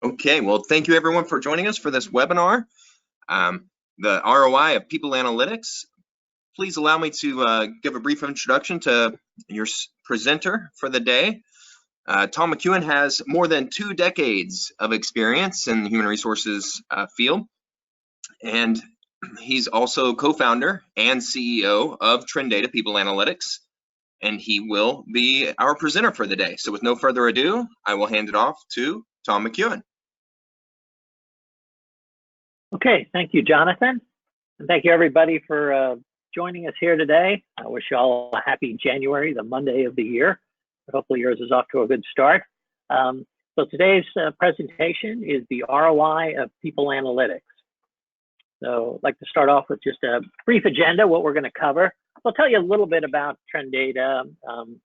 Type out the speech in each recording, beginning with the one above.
Okay, well, thank you everyone for joining us for this webinar, the ROI of People Analytics. Please allow me to give a brief introduction to your presenter for the day. Tom McKeown has more than 2 decades of experience in the human resources field, and he's also co-founder and CEO of TrenData People Analytics, and he will be our presenter for the day. So with no further ado, I will hand it off to Tom McKeown. Okay, thank you, Jonathan. And thank you, everybody, for joining us here today. I wish you all a happy January, the Monday of the year. Hopefully yours is off to a good start. So today's presentation is the ROI of People Analytics. So I'd like to start off with just a brief agenda, what we're going to cover. I'll tell you a little bit about TrenData. Some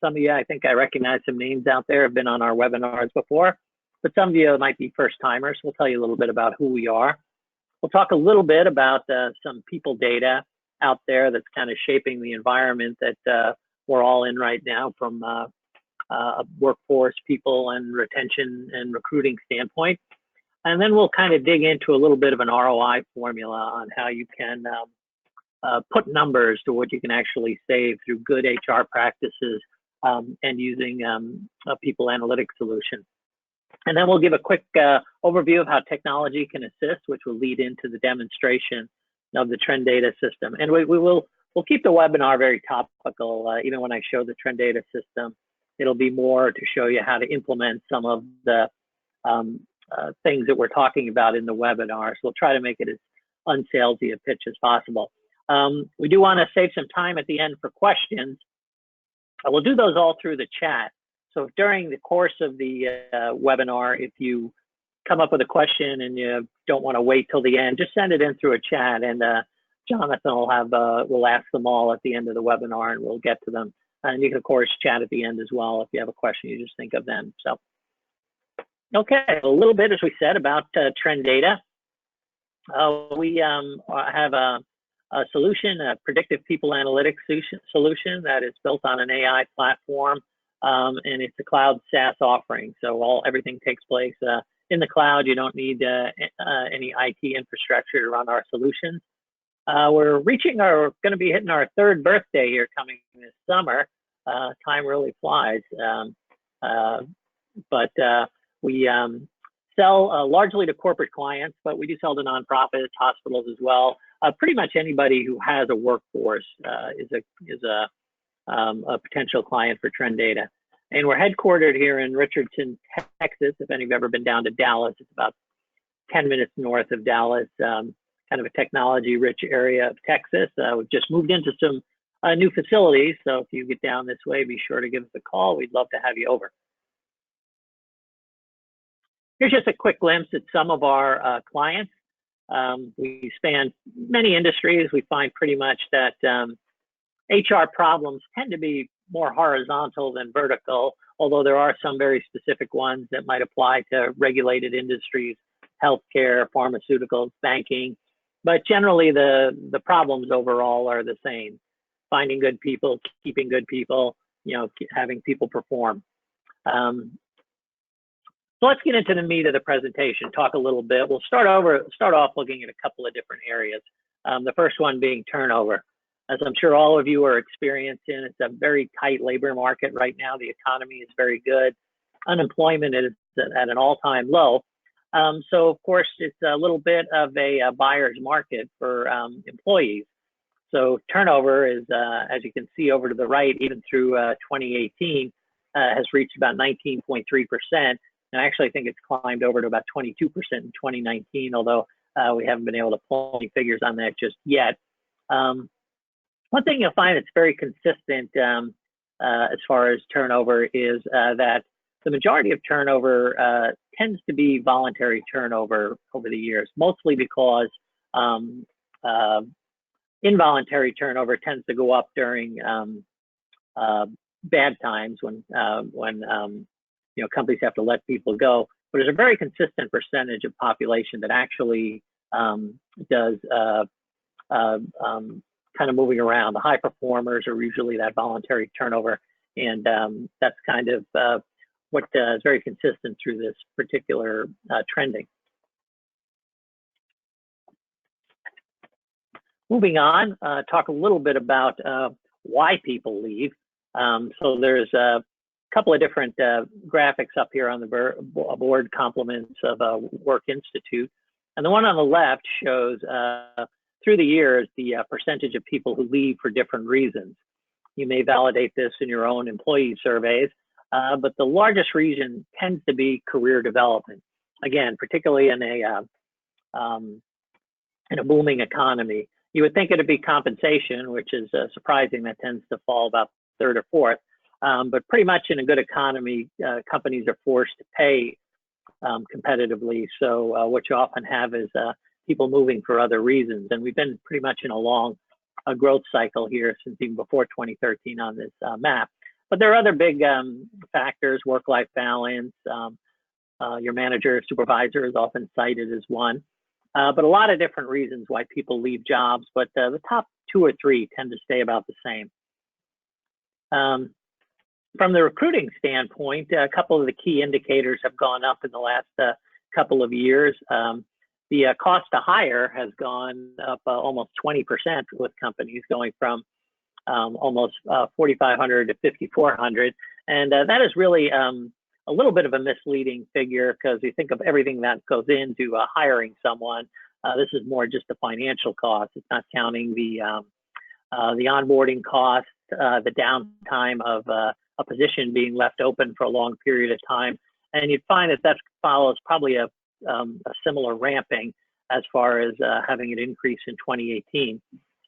of you, I think I recognize some names out there, have been on our webinars before, but some of you might be first timers. We'll tell you a little bit about who we are. We'll talk a little bit about some people data out there that's kind of shaping the environment that we're all in right now from a workforce, people, and retention and recruiting standpoint. And then we'll kind of dig into a little bit of an ROI formula on how you can put numbers to what you can actually save through good HR practices and using a people analytics solution. And then we'll give a quick overview of how technology can assist, which will lead into the demonstration of the TrenData system. And we'll keep the webinar very topical. Even when I show the TrenData system, it'll be more to show you how to implement some of the things that we're talking about in the webinar. So we'll try to make it as unsalesy a pitch as possible. We do want to save some time at the end for questions. We'll do those all through the chat. So if during the course of the webinar, if you come up with a question and you don't want to wait till the end, just send it in through a chat, and Jonathan will ask them all at the end of the webinar, and we'll get to them. And you can, of course, chat at the end as well if you have a question you just think of then. So, okay, a little bit, as we said, about TrenData. We have a solution, a predictive people analytics solution that is built on an AI platform. And it's a cloud SaaS offering, so everything takes place in the cloud. You don't need any IT infrastructure to run our solutions. We're going to be hitting our 3rd birthday here coming this summer. Time really flies. But we sell largely to corporate clients, but we do sell to nonprofits, hospitals as well. Pretty much anybody who has a workforce is a potential client for TrenData. And we're headquartered here in Richardson, Texas. If any of you have ever been down to Dallas, it's about 10 minutes north of Dallas, kind of a technology-rich area of Texas. We've just moved into some new facilities, so if you get down this way, be sure to give us a call. We'd love to have you over. Here's just a quick glimpse at some of our clients. We span many industries. We find pretty much that HR problems tend to be more horizontal than vertical, although there are some very specific ones that might apply to regulated industries, healthcare, pharmaceuticals, banking. But generally, the problems overall are the same: finding good people, keeping good people, having people perform. So let's get into the meat of the presentation. Talk a little bit. We'll start off looking at a couple of different areas. The first one being turnover. As I'm sure all of you are experiencing, it's a very tight labor market right now. The economy is very good. Unemployment is at an all-time low. So, of course, it's a little bit of a buyer's market for employees. So turnover is, as you can see over to the right, even through 2018, has reached about 19.3%. And I actually think it's climbed over to about 22% in 2019, although we haven't been able to pull any figures on that just yet. One thing you'll find that's very consistent as far as turnover is that the majority of turnover tends to be voluntary turnover over the years, mostly because involuntary turnover tends to go up during bad times when companies have to let people go. But there's a very consistent percentage of population that actually does kind of moving around. The high performers are usually that voluntary turnover, and that's kind of what is very consistent through this particular trending. Moving on, talk a little bit about why people leave. So there's a couple of different graphics up here on the board, compliments of Work Institute. And the one on the left shows through the years the percentage of people who leave for different reasons. You may validate this in your own employee surveys, but the largest reason tends to be career development. Again, particularly in a booming economy. You would think it'd be compensation, which is surprising. That tends to fall about third or fourth. But pretty much in a good economy, companies are forced to pay competitively. So what you often have is people moving for other reasons. And we've been pretty much in a long growth cycle here since even before 2013 on this map. But there are other big factors, work-life balance. Your manager, supervisor is often cited as one. But a lot of different reasons why people leave jobs, but the top 2 or 3 tend to stay about the same. From the recruiting standpoint, a couple of the key indicators have gone up in the last couple of years. The cost to hire has gone up almost 20% with companies, going from almost 4,500 to 5,400. And that is really a little bit of a misleading figure, because you think of everything that goes into hiring someone. This is more just the financial cost. It's not counting the onboarding cost, the downtime of a position being left open for a long period of time. And you'd find that follows probably a similar ramping as far as having an increase in 2018.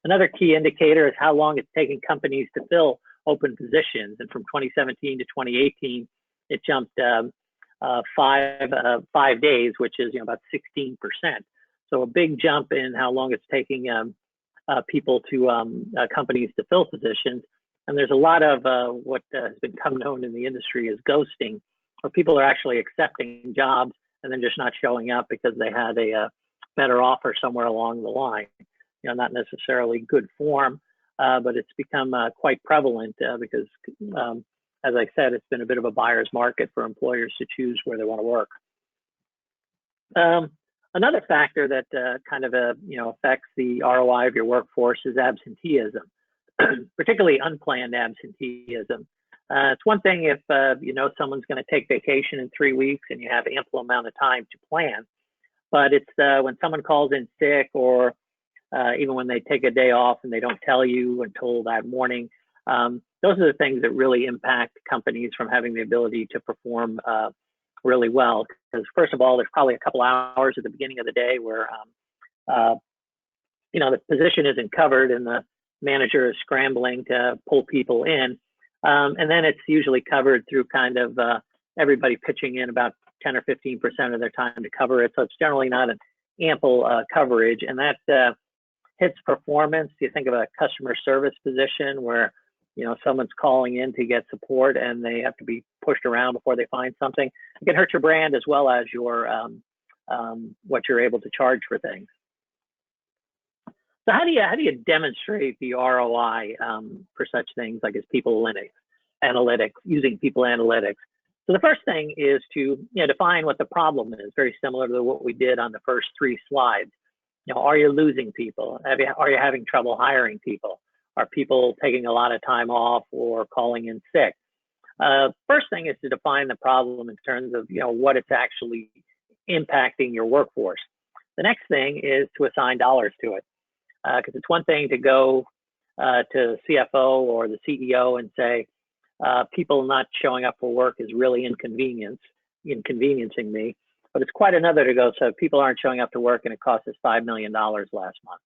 Another key indicator is how long it's taking companies to fill open positions. And from 2017 to 2018, it jumped 5 days, which is about 16%. So a big jump in how long it's taking people to companies to fill positions. And there's a lot of what has become known in the industry as ghosting, where people are actually accepting jobs and then just not showing up because they had a better offer somewhere along the line. Not necessarily good form, but it's become quite prevalent because, as I said, it's been a bit of a buyer's market for employers to choose where they want to work. Another factor that kind of affects the ROI of your workforce is absenteeism, particularly unplanned absenteeism. It's one thing if someone's going to take vacation in 3 weeks and you have ample amount of time to plan, but it's when someone calls in sick, or even when they take a day off and they don't tell you until that morning. Those are the things that really impact companies from having the ability to perform really well. Because first of all, there's probably a couple hours at the beginning of the day where the position isn't covered and the manager is scrambling to pull people in. And then it's usually covered through kind of everybody pitching in about 10 or 15% of their time to cover it. So it's generally not an ample coverage, and that hits performance. You think of a customer service position where someone's calling in to get support and they have to be pushed around before they find something. It can hurt your brand as well as your what you're able to charge for things. So how do you demonstrate the ROI for such things like people analytics, using people analytics? So the first thing is to define what the problem is, very similar to what we did on the first 3 slides. Are you losing people? Are you having trouble hiring people? Are people taking a lot of time off or calling in sick? First thing is to define the problem in terms of what it's actually impacting your workforce. The next thing is to assign dollars to it, because it's one thing to go to CFO or the CEO and say, people not showing up for work is really inconveniencing me. But it's quite another to go, so people aren't showing up to work and it cost us $5 million last month.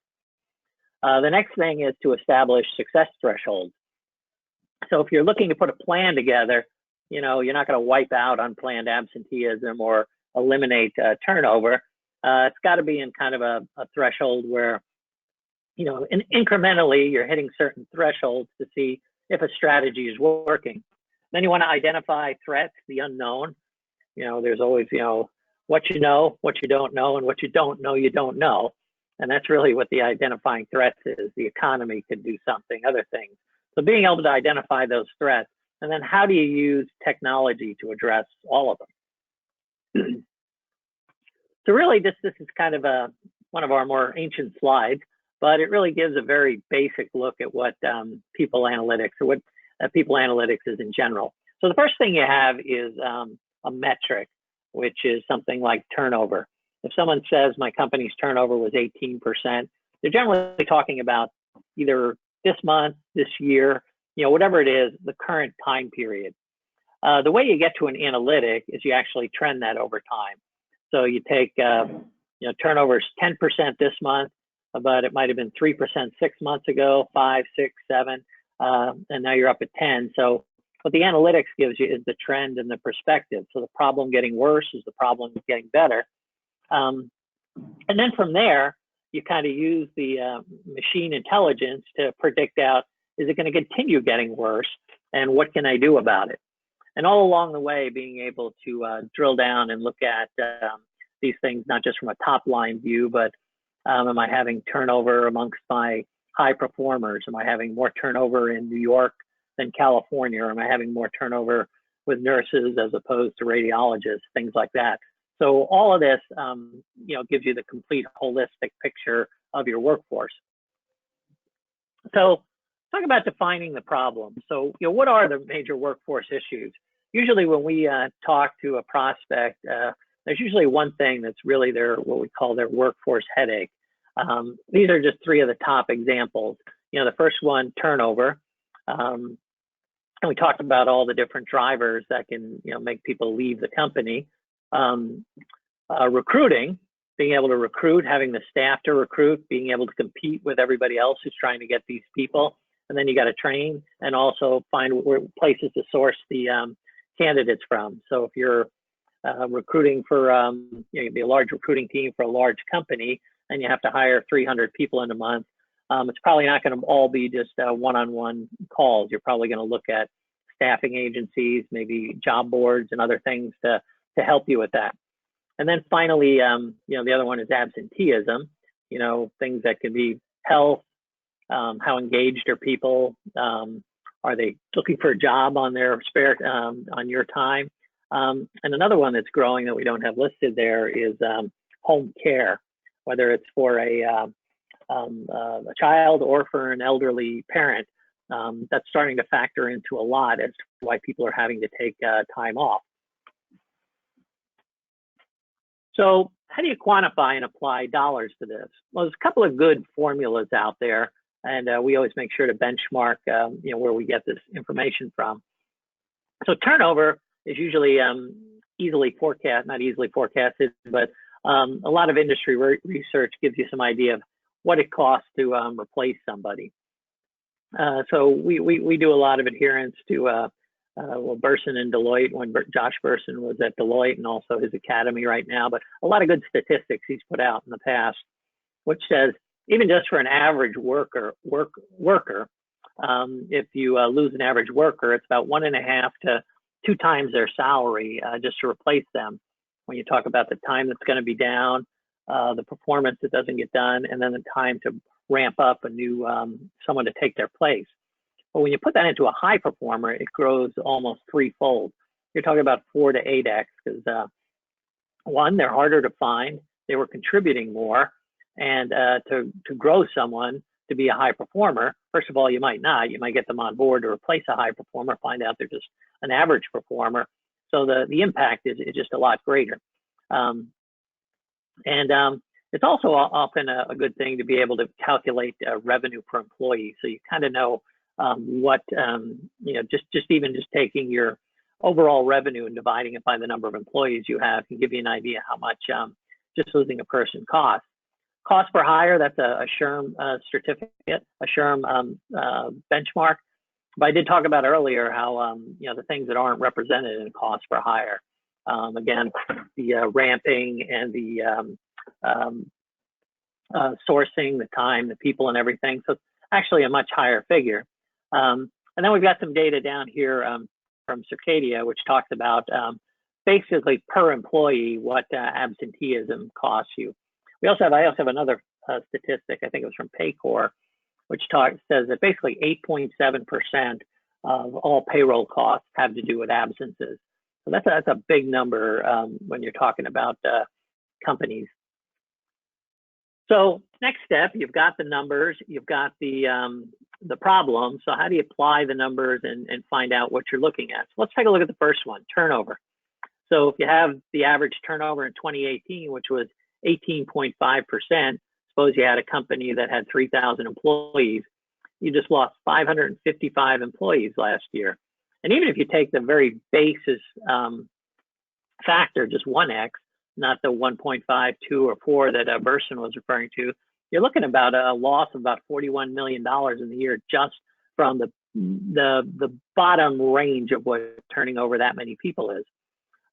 The next thing is to establish success thresholds. So if you're looking to put a plan together, you're not going to wipe out unplanned absenteeism or eliminate turnover. It's got to be in kind of a threshold where, incrementally you're hitting certain thresholds to see if a strategy is working. Then you want to identify threats, the unknown. There's always, what you know, what you don't know, and what you don't know, you don't know. And that's really what the identifying threats is. The economy could do something, other things. So being able to identify those threats And then how do you use technology to address all of them? So really, this is kind of one of our more ancient slides, but it really gives a very basic look at what people analytics, or what people analytics is in general. So the first thing you have is a metric, which is something like turnover. If someone says my company's turnover was 18%, they're generally talking about either this month, this year, whatever it is, the current time period. The way you get to an analytic is you actually trend that over time. So you take, turnover is 10% this month, but it might have been 3% 6 months ago, 5, 6, 7, and now you're up at 10. So what the analytics gives you is the trend and the perspective. So the problem getting worse is the problem getting better. And then from there, you kind of use the machine intelligence to predict out, is it going to continue getting worse, and what can I do about it? And all along the way, being able to drill down and look at these things, not just from a top line view, but am I having turnover amongst my high performers? Am I having more turnover in New York than California? Or am I having more turnover with nurses as opposed to radiologists, things like that? So all of this, gives you the complete holistic picture of your workforce. So talk about defining the problem. So, what are the major workforce issues? Usually when we talk to a prospect, there's usually one thing that's really what we call their workforce headache. These are just three of the top examples. The first one, turnover. And we talked about all the different drivers that can, make people leave the company. Recruiting, being able to recruit, having the staff to recruit, being able to compete with everybody else who's trying to get these people. And then you got to train and also find places to source the candidates from. So if you're recruiting for, you'd be a large recruiting team for a large company and you have to hire 300 people in a month, it's probably not going to all be just one-on-one calls. You're probably going to look at staffing agencies, maybe job boards and other things to help you with that. And then finally, the other one is absenteeism, things that can be health, how engaged are people, are they looking for a job on their spare, on your time? And another one that's growing that we don't have listed there is home care, whether it's for a child or for an elderly parent. That's starting to factor into a lot as to why people are having to take time off. So how do you quantify and apply dollars to this? Well, there's a couple of good formulas out there, and we always make sure to benchmark where we get this information from. So turnover is usually easily forecast, not easily forecasted, but a lot of industry research gives you some idea of what it costs to replace somebody. So we do a lot of adherence to Burson and Deloitte, when Josh Burson was at Deloitte, and also his academy right now, but a lot of good statistics he's put out in the past, which says even just for an average worker, if you lose an average worker, it's about 1.5 to 2 times their salary just to replace them. When you talk about the time that's going to be down, the performance that doesn't get done, and then the time to ramp up a new someone to take their place. But when you put that into a high performer, it grows almost 3-fold. You're talking about 4 to 8x, because one, they're harder to find, they were contributing more, and to grow someone to be a high performer, first of all, you might get them on board to replace a high performer, find out they're just an average performer. So the impact is just a lot greater. It's also often a good thing to be able to calculate revenue per employee. So you kind of know what, just taking your overall revenue and dividing it by the number of employees you have can give you an idea how much just losing a person costs. Cost per hire, that's a SHRM certificate, a SHRM benchmark. But I did talk about earlier how, the things that aren't represented in cost per hire. Again, the ramping and the sourcing, the time, the people and everything. So it's actually a much higher figure. And then we've got some data down here from Circadia, which talks about basically per employee what absenteeism costs you. I also have another statistic, I think it was from Paycor, which says that basically 8.7% of all payroll costs have to do with absences. So that's a big number when you're talking about companies. So next step, you've got the numbers, you've got the problem. So how do you apply the numbers and find out what you're looking at? So let's take a look at the first one, turnover. So if you have the average turnover in 2018, which was 18.5%, suppose you had a company that had 3,000 employees, you just lost 555 employees last year. And even if you take the very basis factor, just 1x, not the 1.5, 2, or 4 that Burson was referring to, you're looking about a loss of about $41 million in the year just from the bottom range of what turning over that many people is.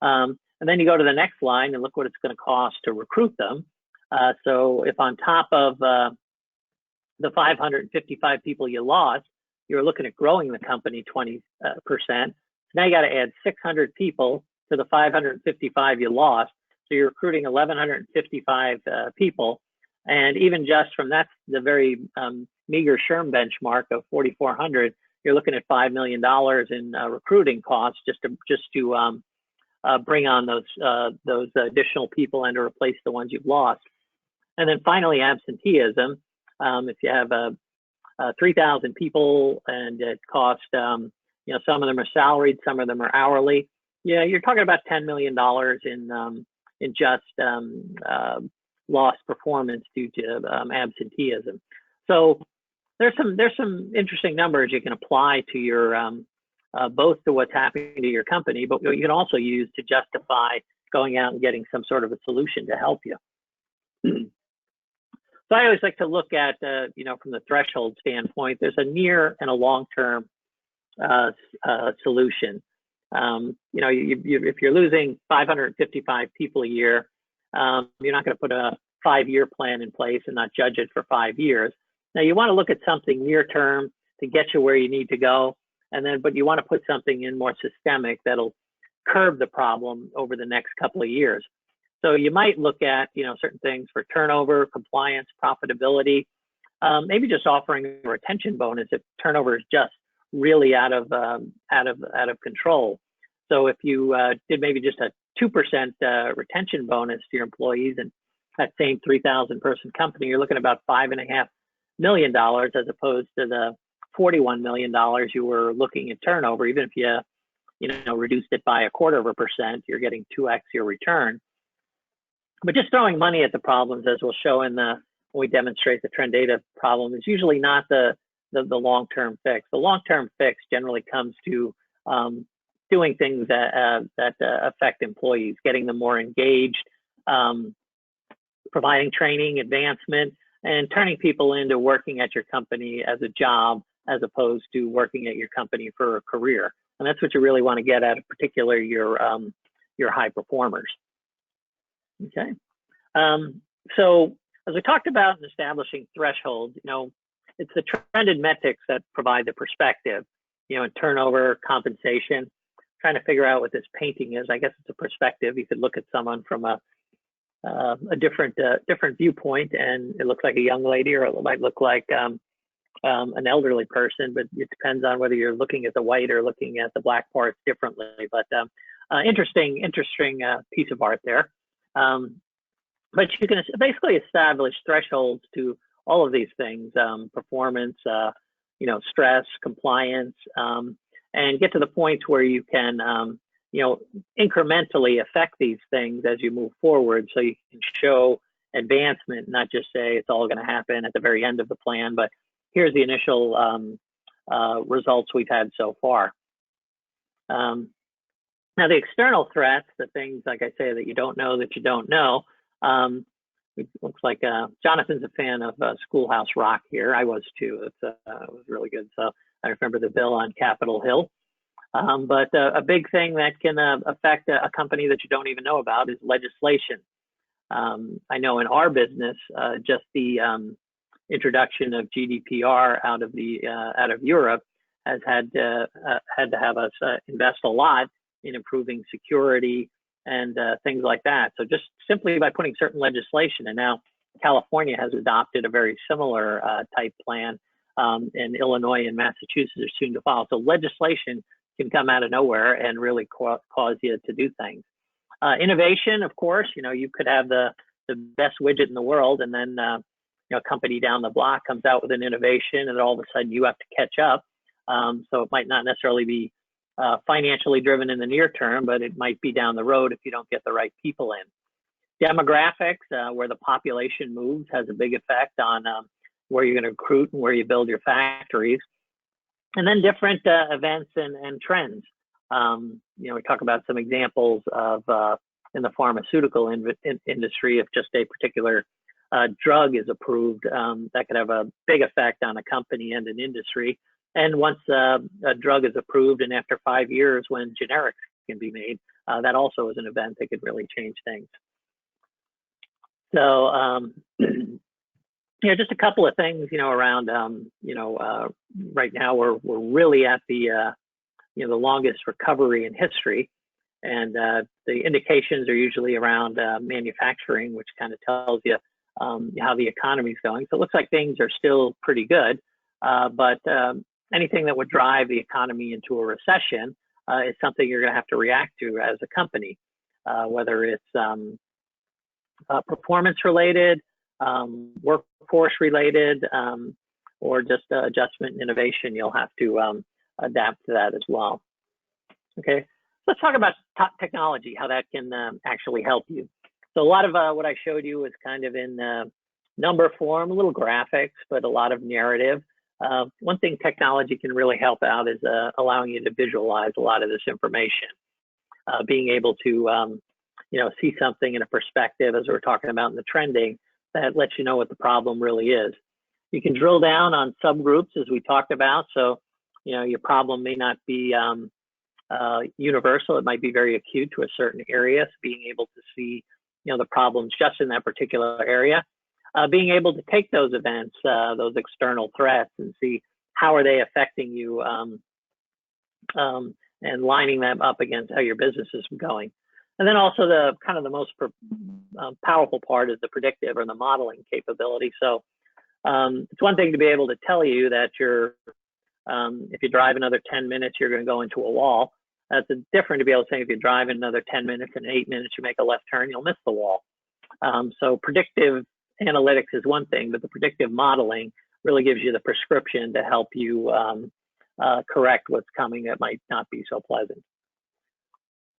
And then you go to the next line and look what it's going to cost to recruit them. So if on top of the 555 people you lost, you're looking at growing the company 20%. Now you got to add 600 people to the 555 you lost. So you're recruiting 1,155 people. And even just from that's the very meager SHRM benchmark of 4,400, you're looking at $5 million in recruiting costs just to bring on those additional people and to replace the ones you've lost. And then finally, absenteeism. If you have 3,000 people and it costs, some of them are salaried, some of them are hourly. Yeah, you're talking about $10 million in just lost performance due to absenteeism. So there's some interesting numbers you can apply to your both to what's happening to your company, but you can also use to justify going out and getting some sort of a solution to help you. So I always like to look at, from the threshold standpoint, there's a near and a long-term solution. If you're losing 555 people a year, you're not going to put a 5-year plan in place and not judge it for 5 years. Now you want to look at something near term to get you where you need to go, but you want to put something in more systemic that'll curb the problem over the next couple of years. So you might look at, certain things for turnover, compliance, profitability, maybe just offering a retention bonus if turnover is just really out of control. So if you did maybe just a 2% retention bonus to your employees and that same 3,000 person company, you're looking at about $5.5 million as opposed to the $41 million you were looking at turnover. Even if you reduced it by 0.25%, you're getting 2x your return. But just throwing money at the problems, as we'll show when we demonstrate the TrenData problem, is usually not the long-term fix. The long-term fix generally comes to doing things that affect employees, getting them more engaged, providing training, advancement, and turning people into working at your company as a job as opposed to working at your company for a career. And that's what you really want to get at, particularly your high performers. Okay. So as we talked about in establishing thresholds, it's the trended metrics that provide the perspective, in turnover, compensation, trying to figure out what this painting is. I guess it's a perspective. You could look at someone from a different viewpoint and it looks like a young lady, or it might look like an elderly person, but it depends on whether you're looking at the white or looking at the black parts differently. But interesting piece of art there. But you can basically establish thresholds to all of these things, performance, stress, compliance, and get to the point where you can, incrementally affect these things as you move forward. So you can show advancement, not just say it's all going to happen at the very end of the plan, but here's the initial results we've had so far. Now, the external threats, the things, like I say, that you don't know, it looks like Jonathan's a fan of Schoolhouse Rock here. I was too. It was really good. So I remember the bill on Capitol Hill. But a big thing that can affect a company that you don't even know about is legislation. I know in our business, just the introduction of GDPR out of Europe has had to have us invest a lot in improving security and things like that. So just simply by putting certain legislation, and now California has adopted a very similar type plan, and Illinois and Massachusetts are soon to follow. So legislation can come out of nowhere and really cause you to do things. Innovation, of course, you could have the best widget in the world, and then a company down the block comes out with an innovation, and then all of a sudden you have to catch up. So it might not necessarily be financially driven in the near term, but it might be down the road if you don't get the right people in. Demographics, where the population moves, has a big effect on where you're going to recruit and where you build your factories. And then different events and trends. We talk about some examples of in the pharmaceutical industry, if just a particular drug is approved, that could have a big effect on a company and an industry. And once a drug is approved, and after 5 years when generics can be made, that also is an event that could really change things. So, just a couple of things, around, right now we're really at the longest recovery in history. And the indications are usually around manufacturing, which kind of tells you how the economy is going. So it looks like things are still pretty good, but anything that would drive the economy into a recession is something you're going to have to react to as a company, whether it's performance related, workforce related, or just adjustment and innovation. You'll have to adapt to that as well. Okay, let's talk about top technology, how that can actually help you. So a lot of what I showed you is kind of in number form, a little graphics, but a lot of narrative. One thing technology can really help out is allowing you to visualize a lot of this information, being able to see something in a perspective, as we're talking about in the trending, that lets you know what the problem really is. You can drill down on subgroups, as we talked about. So, your problem may not be universal. It might be very acute to a certain area. So being able to see, the problems just in that particular area. Being able to take those events, those external threats, and see how are they affecting you, and lining them up against how your business is going. And then also the kind of the most powerful part is the predictive or the modeling capability. So it's one thing to be able to tell you that if you drive another 10 minutes, you're going to go into a wall. It's different to be able to say if you drive another 10 minutes and 8 minutes, you make a left turn, you'll miss the wall. So predictive analytics is one thing, but the predictive modeling really gives you the prescription to help you correct what's coming that might not be so pleasant.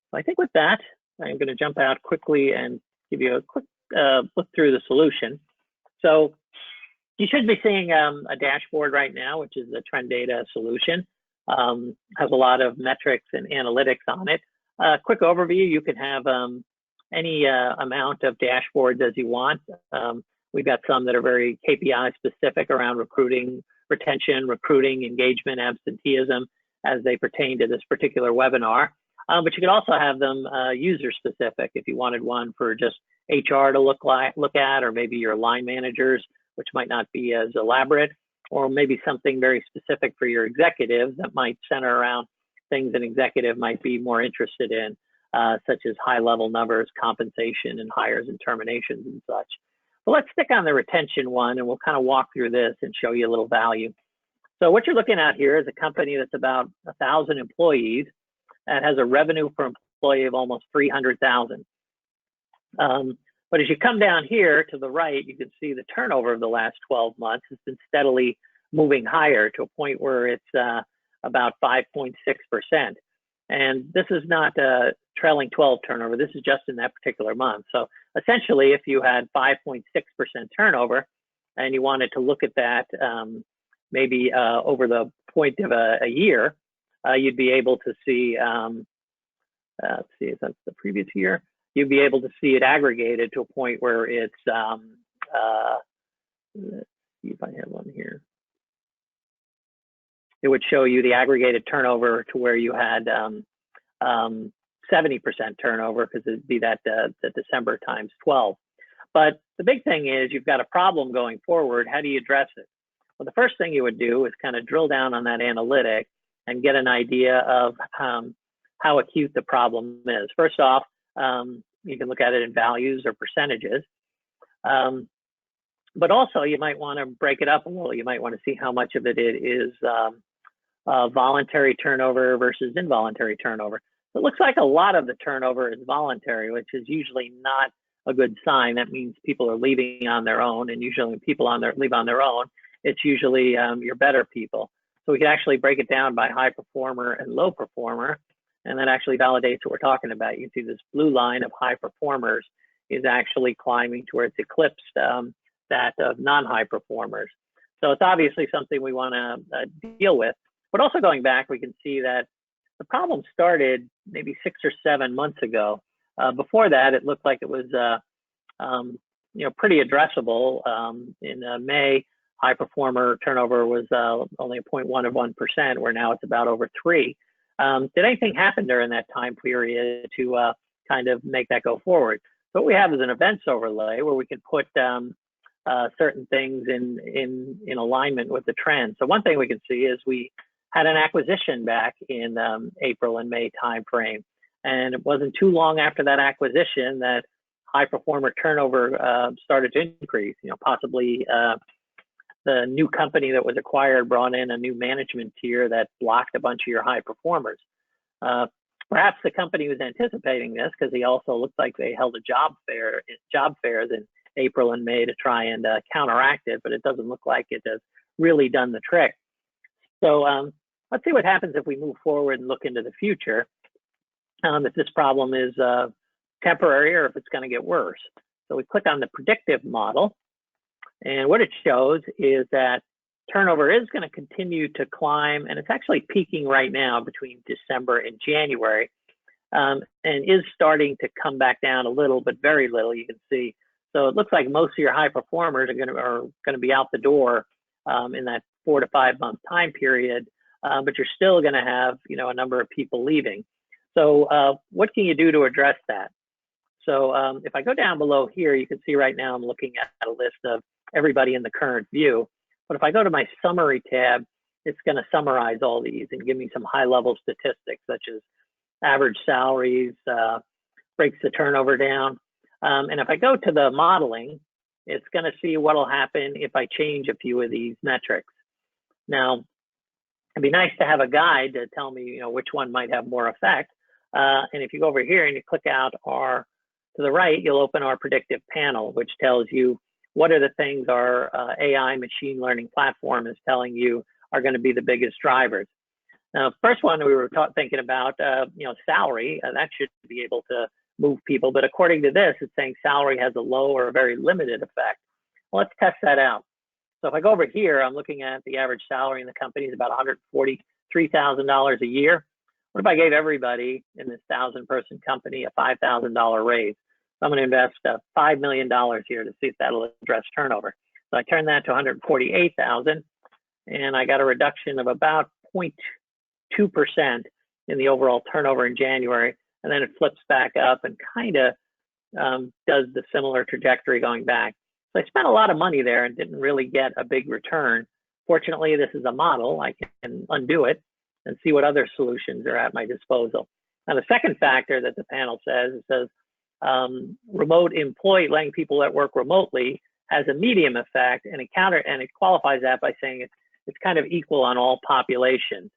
So I think with that, I'm going to jump out quickly and give you a quick look through the solution. So you should be seeing a dashboard right now, which is the TrenData solution. Has a lot of metrics and analytics on it. Quick overview, you can have any amount of dashboards as you want. We've got some that are very KPI specific around recruiting, retention, recruiting, engagement, absenteeism as they pertain to this particular webinar. But you could also have them user specific if you wanted one for just HR to look at, or maybe your line managers, which might not be as elaborate, or maybe something very specific for your executives that might center around things an executive might be more interested in, such as high-level numbers, compensation, and hires and terminations and such. But let's stick on the retention one, and we'll kind of walk through this and show you a little value. So what you're looking at here is a company that's about 1,000 employees that has a revenue per employee of almost $300,000. But as you come down here to the right, you can see the turnover of the last 12 months has been steadily moving higher to a point where it's about 5.6%. And this is not trailing 12 turnover. This is just in that particular month. So essentially, if you had 5.6% turnover and you wanted to look at that maybe over the point of a year, you'd be able to see, let's see if that's the previous year, you'd be able to see it aggregated to a point where it's, let's see if I have one here. It would show you the aggregated turnover to where you had 70% turnover, because it'd be that the December times 12. But the big thing is you've got a problem going forward. How do you address it? Well, the first thing you would do is kind of drill down on that analytic and get an idea of how acute the problem is. First off, you can look at it in values or percentages. But also you might want to break it up a little. You might want to see how much of it is voluntary turnover versus involuntary turnover. It looks like a lot of the turnover is voluntary, which is usually not a good sign. That means people are leaving on their own, and usually when people leave on their own, it's usually your better people. So we can actually break it down by high performer and low performer, and that actually validates what we're talking about. You can see this blue line of high performers is actually climbing to where it's eclipsed that of non-high performers. So it's obviously something we want to deal with. But also going back, we can see that the problem started maybe 6 or 7 months ago. Before that, it looked like it was pretty addressable. In May, high performer turnover was only a 0.1 of 1%, where now it's about over 3. Did anything happen during that time period to kind of make that go forward? So what we have is an events overlay where we can put certain things in alignment with the trend. So one thing we can see is we had an acquisition back in April and May timeframe, and it wasn't too long after that acquisition that high performer turnover started to increase. Possibly the new company that was acquired brought in a new management tier that blocked a bunch of your high performers. Perhaps the company was anticipating this because they also looked like they held a job fairs in April and May to try and counteract it, but it doesn't look like it has really done the trick. So let's see what happens if we move forward and look into the future, if this problem is temporary or if it's going to get worse. So we click on the predictive model, and what it shows is that turnover is going to continue to climb, and it's actually peaking right now between December and January, and is starting to come back down a little, but very little, you can see. So it looks like most of your high performers are going to be out the door in that 4 to 5 month time period, but you're still going to have a number of people leaving. So what can you do to address that? So if I go down below here, you can see right now I'm looking at a list of everybody in the current view. But if I go to my summary tab, it's going to summarize all these and give me some high level statistics such as average salaries, breaks the turnover down. And if I go to the modeling, it's going to see what will happen if I change a few of these metrics. Now, it'd be nice to have a guide to tell me, which one might have more effect. And if you go over here and you click out to the right, you'll open our predictive panel, which tells you what are the things our AI machine learning platform is telling you are going to be the biggest drivers. Now, first one we were thinking about, salary, that should be able to move people. But according to this, it's saying salary has a low or a very limited effect. Well, let's test that out. So if I go over here, I'm looking at the average salary in the company is about $143,000 a year. What if I gave everybody in this 1,000-person company a $5,000 raise? So I'm going to invest $5 million here to see if that'll address turnover. So I turn that to $148,000, and I got a reduction of about 0.2% in the overall turnover in January, and then it flips back up and kind of does the similar trajectory going back. So I spent a lot of money there and didn't really get a big return. Fortunately, this is a model. I can undo it and see what other solutions are at my disposal. Now, the second factor that the panel says, it says remote employee, letting people that work remotely has a medium effect, and it qualifies that by saying it's kind of equal on all populations.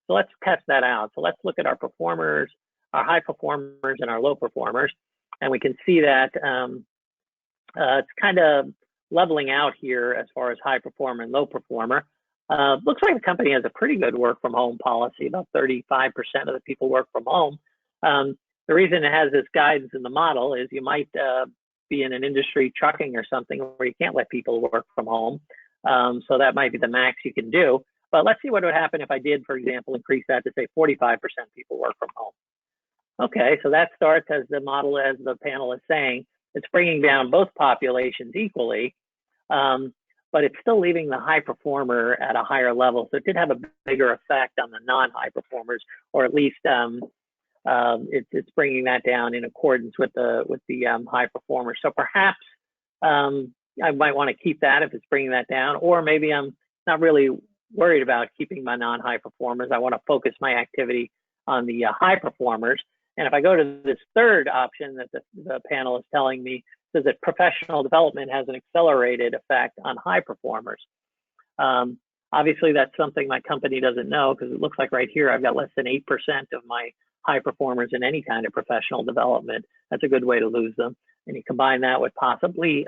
So let's test that out. So let's look at our performers, our high performers and our low performers, and we can see that it's kind of leveling out here as far as high performer and low performer. Looks like the company has a pretty good work from home policy. About 35% of the people work from home. The reason it has this guidance in the model is you might be in an industry, trucking or something, where you can't let people work from home. So that might be the max you can do. But let's see what would happen if I did, for example, increase that to say 45% people work from home. Okay, so that starts as the model, as the panel is saying, it's bringing down both populations equally, but it's still leaving the high performer at a higher level. So it did have a bigger effect on the non-high performers, or at least it's bringing that down in accordance with the high performers. So perhaps I might want to keep that if it's bringing that down, or maybe I'm not really worried about keeping my non-high performers. I want to focus my activity on the high performers. And if I go to this third option that the panel is telling me says that professional development has an accelerated effect on high performers. Obviously, that's something my company doesn't know, because it looks like right here I've got less than 8% of my high performers in any kind of professional development. That's a good way to lose them. And you combine that with possibly,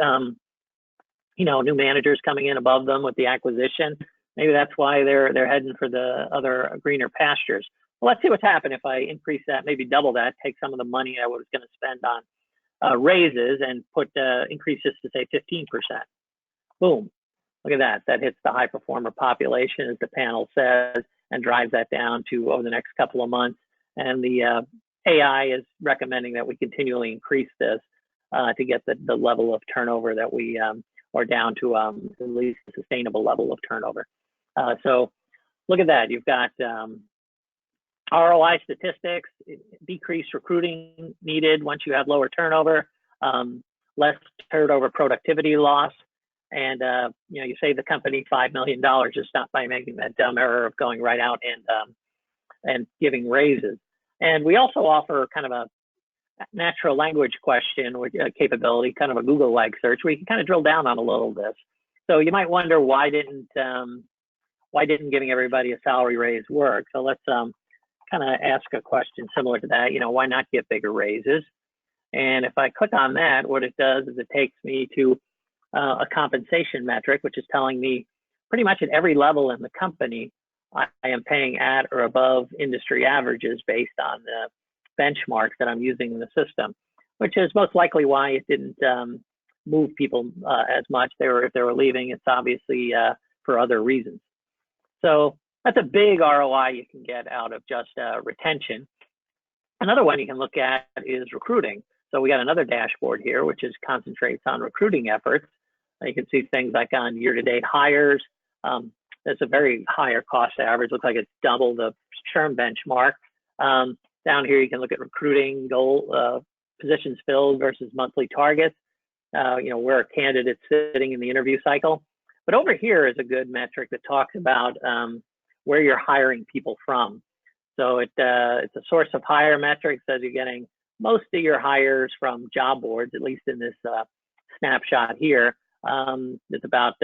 new managers coming in above them with the acquisition. Maybe that's why they're heading for the other greener pastures. Well, let's see what's happened if I increase that, maybe double that, take some of the money I was going to spend on raises and increase this to say 15%. Boom. Look at that. That hits the high performer population, as the panel says, and drives that down to over the next couple of months. And the AI is recommending that we continually increase this to get the level of turnover that we are down to at least a sustainable level of turnover. So look at that. You've got ROI statistics, decreased recruiting needed once you have lower turnover, less turnover productivity loss. And you save the company $5 million just not by making that dumb error of going right out and giving raises. And we also offer kind of a natural language question with capability, kind of a Google-like search, where you can kind of drill down on a little of this. So you might wonder why didn't giving everybody a salary raise work? So let's kind of ask a question similar to that. Why not get bigger raises? And if I click on that, what it does is it takes me to a compensation metric, which is telling me pretty much at every level in the company, I am paying at or above industry averages based on the benchmarks that I'm using in the system, which is most likely why it didn't move people as much. If they were leaving, it's obviously for other reasons. So that's a big ROI you can get out of just retention. Another one you can look at is recruiting. So we got another dashboard here, which concentrates on recruiting efforts. You can see things like on year-to-date hires. That's a very higher cost average. Looks like it's double the churn benchmark. Down here, you can look at recruiting goal positions filled versus monthly targets. Where a candidate's sitting in the interview cycle. But over here is a good metric that talks about where you're hiring people from. So it's a source of hire metric. Says you're getting most of your hires from job boards, at least in this snapshot here. It's about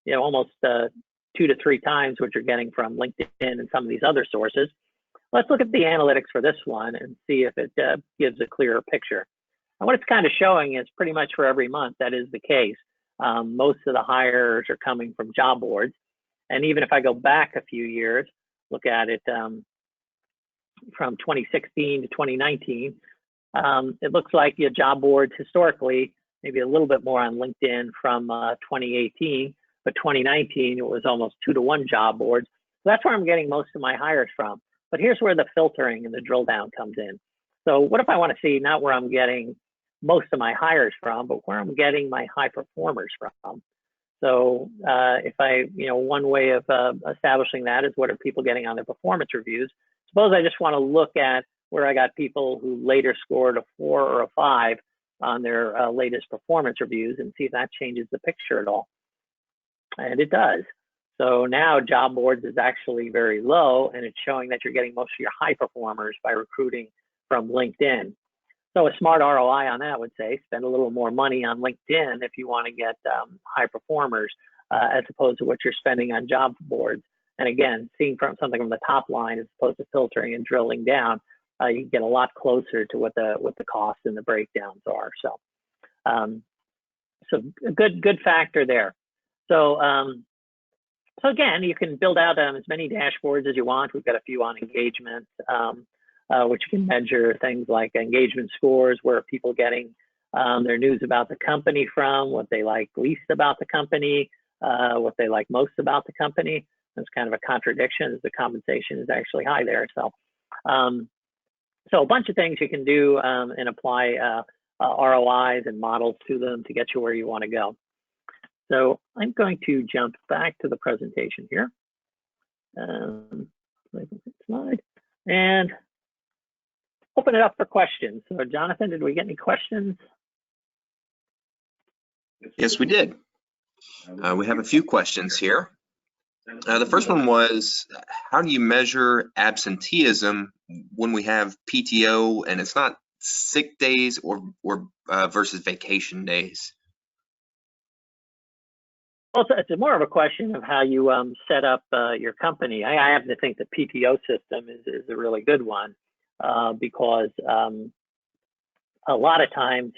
almost 2 to 3 times what you're getting from LinkedIn and some of these other sources. Let's look at the analytics for this one and see if it gives a clearer picture. And what it's kind of showing is pretty much for every month that is the case. Most of the hires are coming from job boards. And even if I go back a few years, look at it from 2016 to 2019, it looks like your job boards historically, maybe a little bit more on LinkedIn from 2018, but 2019, it was almost 2-to-1 job boards. So that's where I'm getting most of my hires from. But here's where the filtering and the drill down comes in. So what if I want to see not where I'm getting most of my hires from, but where I'm getting my high performers from? So if one way of establishing that is what are people getting on their performance reviews? Suppose I just want to look at where I got people who later scored a 4 or a 5 on their latest performance reviews and see if that changes the picture at all. And it does. So now job boards is actually very low, and it's showing that you're getting most of your high performers by recruiting from LinkedIn. So a smart ROI on that would say spend a little more money on LinkedIn if you want to get high performers as opposed to what you're spending on job boards. And again, seeing something from the top line as opposed to filtering and drilling down, you can get a lot closer to what the costs and the breakdowns are. So, so a good factor there. So, so again, you can build out as many dashboards as you want. We've got a few on engagement, which you can measure things like engagement scores, where are people getting their news about the company from, what they like least about the company, what they like most about the company. That's kind of a contradiction, as the compensation is actually high there. So, so a bunch of things you can do and apply ROIs and models to them to get you where you want to go. So I'm going to jump back to the presentation here. Slide and open it up for questions. So Jonathan, did we get any questions? Yes, we did. We have a few questions here. The first one was, how do you measure absenteeism when we have PTO and it's not sick days or versus vacation days? Well, it's more of a question of how you set up your company. I happen to think the PTO system is a really good one because a lot of times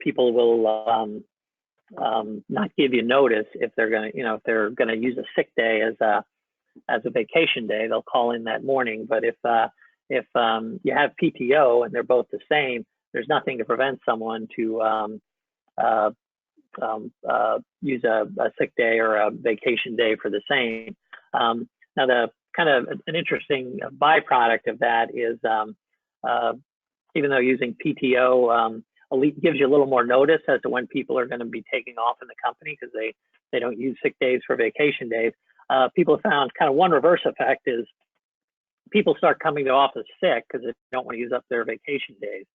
people will not give you notice if they're going to, if they're going to use a sick day as a vacation day. They'll call in that morning. But if you have PTO and they're both the same, there's nothing to prevent someone to use a sick day or a vacation day for the same. Now, the kind of an interesting byproduct of that is even though using PTO gives you a little more notice as to when people are going to be taking off in the company because they don't use sick days for vacation days. People have found kind of one reverse effect is people start coming to office sick because they don't want to use up their vacation days.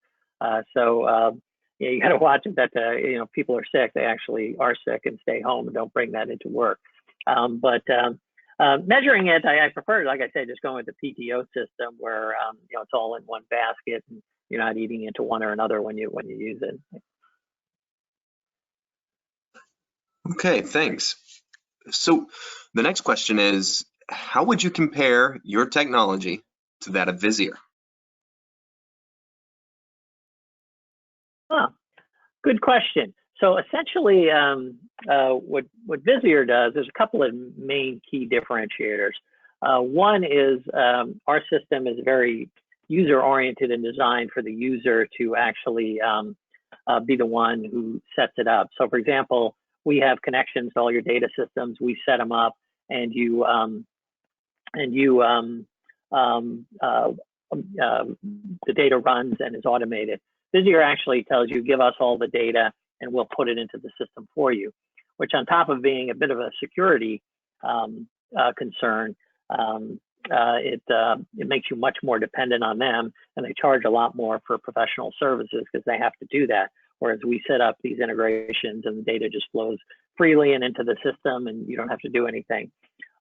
You got to watch it that if people are sick, they actually are sick and stay home and don't bring that into work. Measuring it, I prefer, like I said, just going with the PTO system where it's all in one basket and you're not eating into one or another when you use it. Okay, thanks. So the next question is, how would you compare your technology to that of Visier? Good question. So essentially, what Visier does, there's a couple of main key differentiators. One is our system is very user-oriented and designed for the user to actually be the one who sets it up. So, for example, we have connections to all your data systems. We set them up, and the data runs and is automated. Visier actually tells you, give us all the data and we'll put it into the system for you, which on top of being a bit of a security concern, it makes you much more dependent on them, and they charge a lot more for professional services because they have to do that. Whereas we set up these integrations and the data just flows freely and into the system and you don't have to do anything.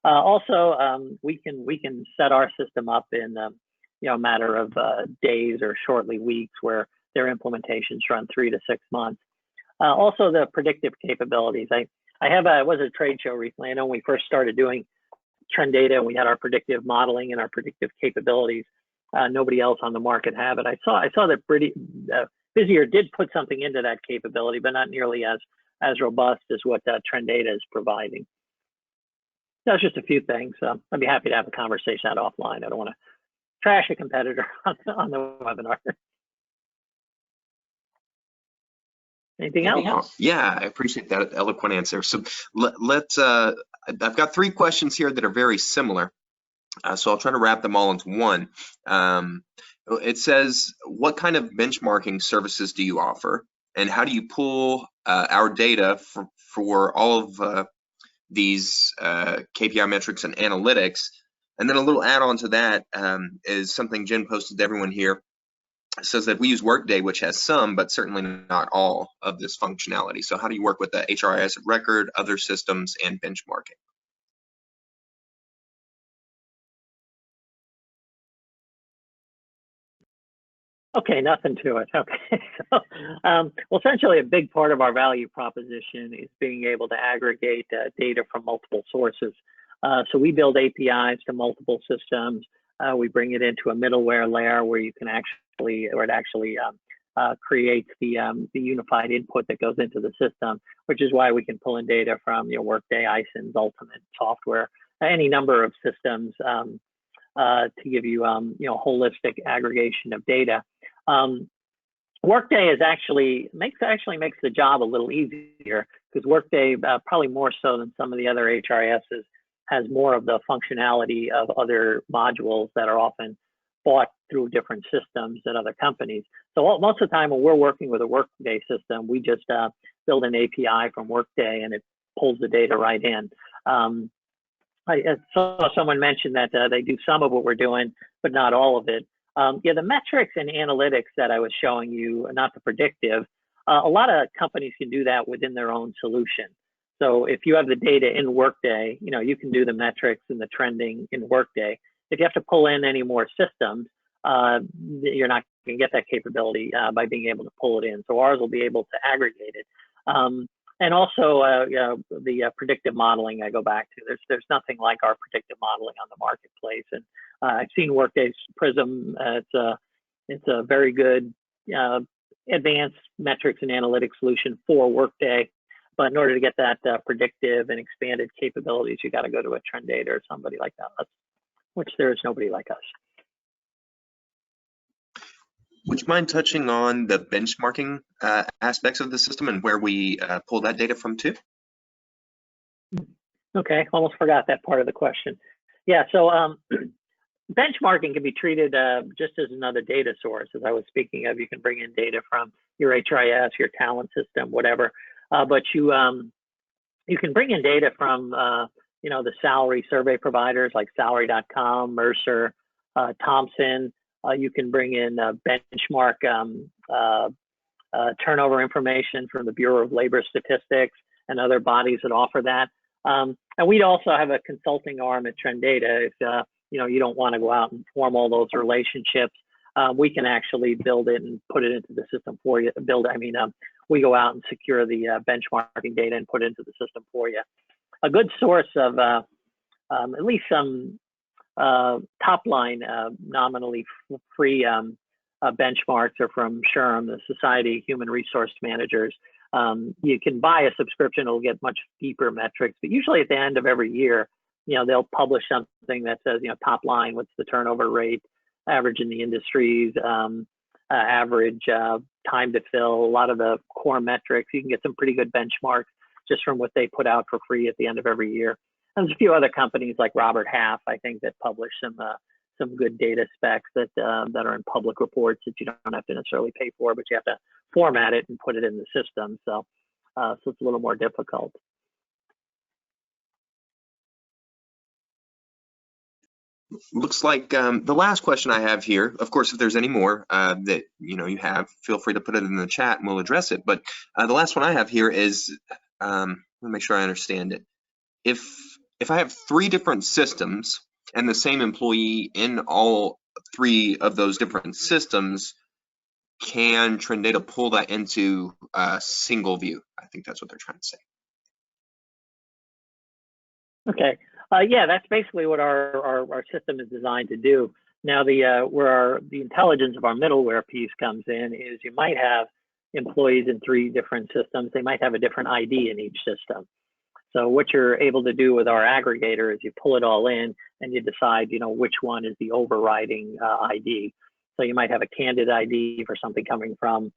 Also, we can set our system up in a matter of days or shortly weeks where their implementations run 3 to 6 months. Also, the predictive capabilities. I was at a trade show recently. I know when we first started doing TrenData and we had our predictive modeling and our predictive capabilities. Nobody else on the market have it. I saw that Visier did put something into that capability, but not nearly as robust as what TrenData is providing. That's just a few things. I'd be happy to have a conversation out offline. I don't want to trash a competitor on the webinar. Anything else? Yeah, I appreciate that eloquent answer. So let's, I've got 3 questions here that are very similar. So I'll try to wrap them all into one. It says, what kind of benchmarking services do you offer? And how do you pull our data for all of these KPI metrics and analytics? And then a little add-on to that is something Jen posted to everyone here. It says that we use Workday, which has some, but certainly not all of this functionality. So how do you work with the HRIS of record, other systems, and benchmarking? Okay, nothing to it. Okay, so well, essentially a big part of our value proposition is being able to aggregate data from multiple sources. So we build APIs to multiple systems. We bring it into a middleware layer where you can actually creates the unified input that goes into the system, which is why we can pull in data from Workday, iCIMS, Ultimate Software, any number of systems to give you holistic aggregation of data. Workday is makes the job a little easier because Workday, probably more so than some of the other HRISs, has more of the functionality of other modules that are often bought through different systems at other companies. So most of the time when we're working with a Workday system, we just build an API from Workday and it pulls the data right in. I saw someone mention that they do some of what we're doing, but not all of it. The metrics and analytics that I was showing you, not the predictive, a lot of companies can do that within their own solution. So if you have the data in Workday, you can do the metrics and the trending in Workday. If you have to pull in any more systems, you're not going to get that capability by being able to pull it in. So ours will be able to aggregate it. And also, the predictive modeling I go back to. There's nothing like our predictive modeling on the marketplace. And I've seen Workday's Prism. It's a very good advanced metrics and analytics solution for Workday. But in order to get that predictive and expanded capabilities, you got to go to a TrenData or somebody like that, which there is nobody like us. Would you mind touching on the benchmarking aspects of the system and where we pull that data from too? Okay, almost forgot that part of the question. Yeah, so benchmarking can be treated just as another data source. As I was speaking of, you can bring in data from your HRIS, your talent system, whatever. But you can bring in data from the salary survey providers like Salary.com, Mercer, Thomson. You can bring in benchmark turnover information from the Bureau of Labor Statistics and other bodies that offer that. And we'd also have a consulting arm at TrenData. If you don't want to go out and form all those relationships, we can actually build it and put it into the system for you. We go out and secure the benchmarking data and put it into the system for you. A good source of at least some top line nominally free benchmarks are from SHRM, the Society of Human Resource Managers. You can buy a subscription, it'll get much deeper metrics, but usually at the end of every year, they'll publish something that says, top line, what's the turnover rate, average in the industries, average time to fill, a lot of the core metrics. You can get some pretty good benchmarks just from what they put out for free at the end of every year. And there's a few other companies like Robert Half, I think, that publish some good data specs that are in public reports that you don't have to necessarily pay for, but you have to format it and put it in the system. So it's a little more difficult. Looks like the last question I have here, of course, if there's any more that you have, feel free to put it in the chat and we'll address it. But the last one I have here is, let me make sure I understand it. If I have 3 different systems and the same employee in all 3 of those different systems, can TrenData pull that into a single view? I think that's what they're trying to say. Okay. Yeah, that's basically what our system is designed to do. Now, where the intelligence of our middleware piece comes in is you might have employees in 3 different systems. They might have a different ID in each system. So what you're able to do with our aggregator is you pull it all in and you decide, which one is the overriding ID. So you might have a candidate ID for something coming from,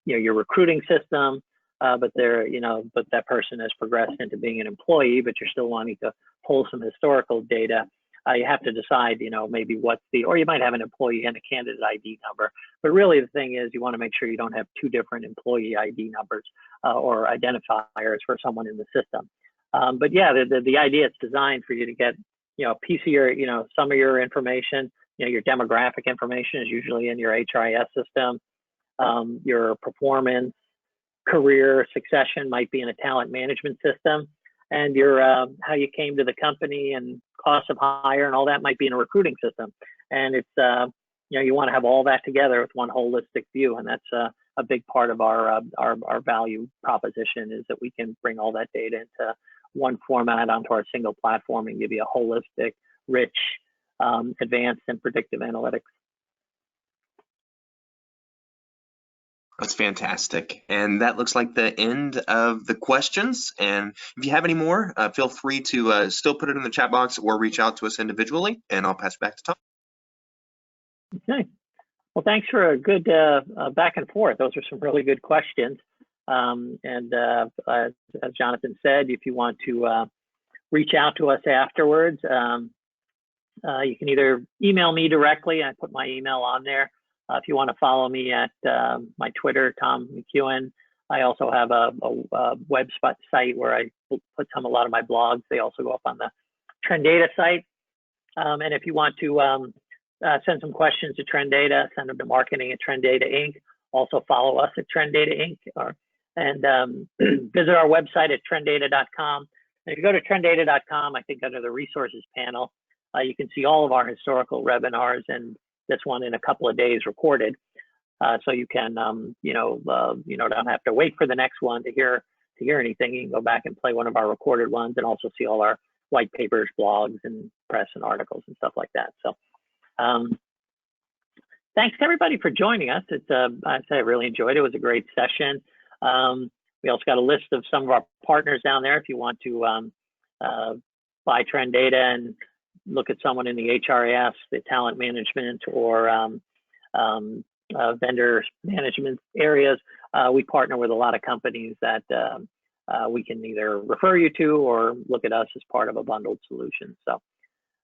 your recruiting system, but that person has progressed into being an employee, but you're still wanting to pull some historical data. You have to decide, maybe or you might have an employee and a candidate ID number. But really the thing is you want to make sure you don't have 2 different employee ID numbers or identifiers for someone in the system. But yeah, the idea is designed for you to get, a piece of your, some of your information, your demographic information is usually in your HRIS system. Your performance, career, succession might be in a talent management system. And your how you came to the company and cost of hire and all that might be in a recruiting system. And it's you want to have all that together with one holistic view, and that's a big part of our value proposition is that we can bring all that data into one format onto our single platform and give you a holistic, rich, advanced, and predictive analytics. That's fantastic. And that looks like the end of the questions. And if you have any more, feel free to still put it in the chat box or reach out to us individually, and I'll pass it back to Tom. Okay. Well, thanks for a good back and forth. Those are some really good questions. As Jonathan said, if you want to reach out to us afterwards, you can either email me directly. I put my email on there. If you want to follow me at my Twitter, Tom McKeown. I also have a website where I put a lot of my blogs. They also go up on the TrenData site. And if you want to send some questions to TrenData, send them to marketing at TrenData Inc. Also follow us at TrenData Inc. And visit our website at TrenData.com. And if you go to TrenData.com, I think under the resources panel, you can see all of our historical webinars and this one in a couple of days recorded, so you can don't have to wait for the next one to hear anything. You can go back and play one of our recorded ones, and also see all our white papers, blogs, and press and articles and stuff like that. So thanks to everybody for joining us. I really enjoyed it. It was a great session. We also got a list of some of our partners down there if you want to buy TrenData and look at someone in the HRIS, the talent management, or vendor management areas. We partner with a lot of companies that we can either refer you to or look at us as part of a bundled solution. So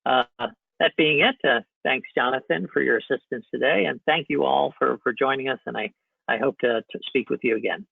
that being it, thanks, Jonathan, for your assistance today, and thank you all for joining us, and I hope to speak with you again.